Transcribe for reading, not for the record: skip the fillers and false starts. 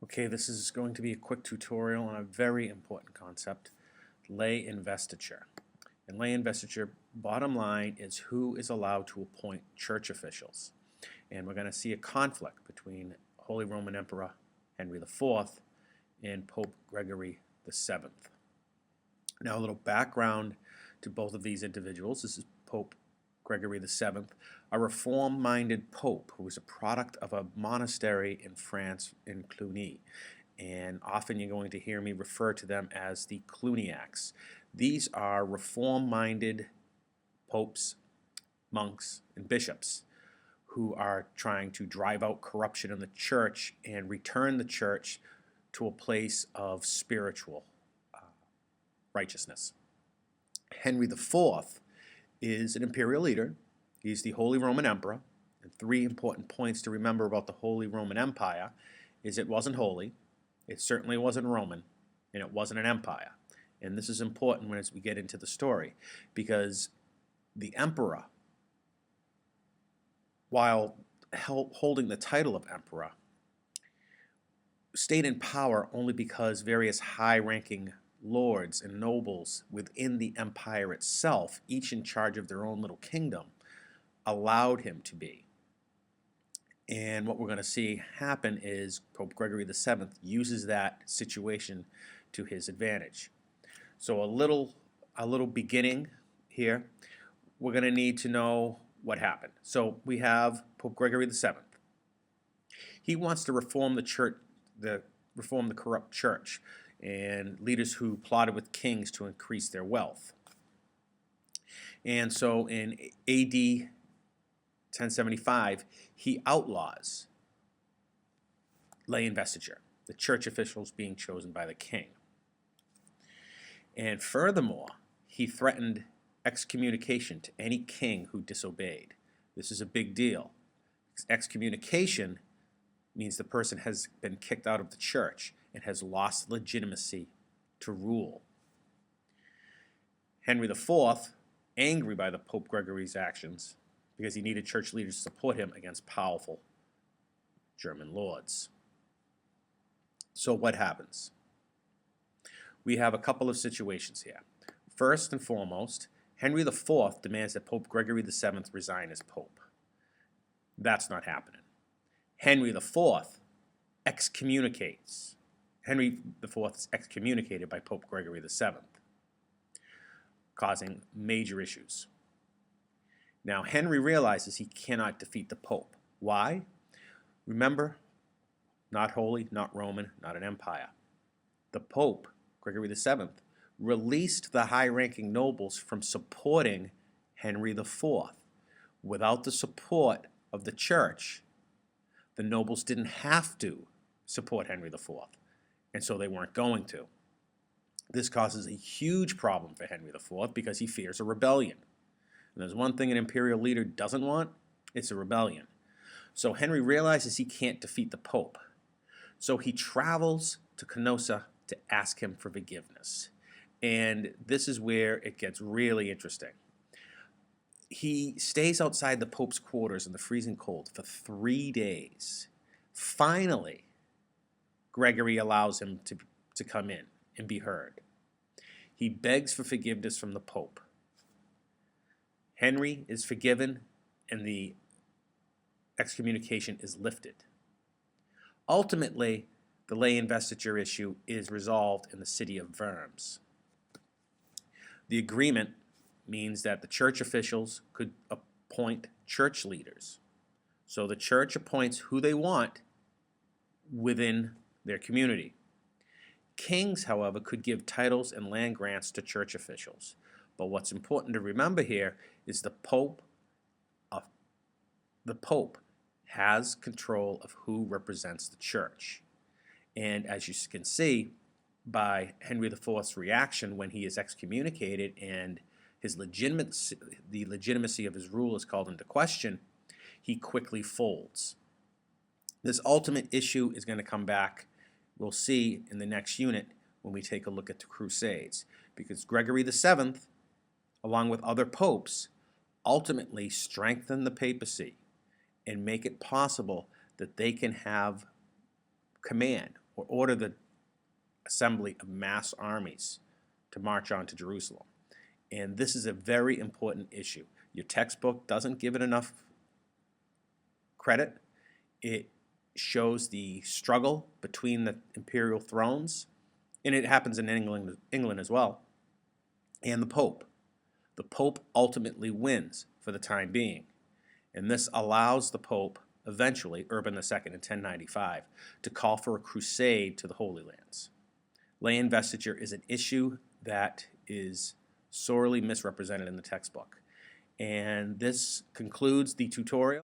Okay, this is going to be a quick tutorial on a very important concept, lay investiture. In lay investiture, bottom line is who is allowed to appoint church officials. And we're going to see a conflict between Holy Roman Emperor Henry IV and Pope Gregory VII. Now, a little background to both of these individuals. This is Pope Gregory VII, a reform-minded pope who was a product of a monastery in France in Cluny. And often you're going to hear me refer to them as the Cluniacs. These are reform-minded popes, monks, and bishops who are trying to drive out corruption in the church and return the church to a place of spiritual righteousness. Henry IV is an imperial leader. He's the Holy Roman Emperor. And three important points to remember about the Holy Roman Empire is it wasn't holy, it certainly wasn't Roman, and it wasn't an empire. And this is important as we get into the story, because the emperor, while holding the title of emperor, stayed in power only because various high-ranking lords and nobles within the empire itself, each in charge of their own little kingdom, allowed him to be. And what we're going to see happen is Pope Gregory VII uses that situation to his advantage. So a little beginning here. We're going to need to know what happened. So we have Pope Gregory VII. He wants to reform the church, reform the corrupt church, and leaders who plotted with kings to increase their wealth. And so in AD 1075, he outlaws lay investiture, the church officials being chosen by the king. And furthermore, he threatened excommunication to any king who disobeyed. This is a big deal. Excommunication means the person has been kicked out of the church and has lost legitimacy to rule. Henry IV, angry by the Pope Gregory's actions, because he needed church leaders to support him against powerful German lords. So what happens? We have a couple of situations here. First and foremost, Henry IV demands that Pope Gregory VII resign as pope. That's not happening. Henry IV excommunicates. Henry IV is excommunicated by Pope Gregory VII, causing major issues. Now, Henry realizes he cannot defeat the Pope. Why? Remember, not holy, not Roman, not an empire. The Pope, Gregory VII, released the high-ranking nobles from supporting Henry IV. Without the support of the church, the nobles didn't have to support Henry IV, and so they weren't going to. This causes a huge problem for Henry IV because he fears a rebellion. And there's one thing an imperial leader doesn't want, it's a rebellion. So Henry realizes he can't defeat the Pope. So he travels to Canossa to ask him for forgiveness. And this is where it gets really interesting. He stays outside the Pope's quarters in the freezing cold for 3 days. Finally, Gregory allows him to come in and be heard. He begs for forgiveness from the Pope. Henry is forgiven, and the excommunication is lifted. Ultimately, the lay investiture issue is resolved in the city of Worms. The agreement means that the church officials could appoint church leaders. So the church appoints who they want within their community. Kings, however, could give titles and land grants to church officials. But what's important to remember here is the Pope has control of who represents the church. And as you can see, by Henry IV's reaction when he is excommunicated and the legitimacy of his rule is called into question, he quickly folds. This ultimate issue is going to come back, we'll see in the next unit when we take a look at the Crusades, because Gregory VII, along with other popes, ultimately strengthen the papacy and make it possible that they can have command or order the assembly of mass armies to march on to Jerusalem. And this is a very important issue. Your textbook doesn't give it enough credit. It shows the struggle between the imperial thrones, and it happens in England as well, and the Pope. The Pope ultimately wins for the time being, and this allows the Pope, eventually, Urban II in 1095, to call for a crusade to the Holy Lands. Lay investiture is an issue that is sorely misrepresented in the textbook. And this concludes the tutorial.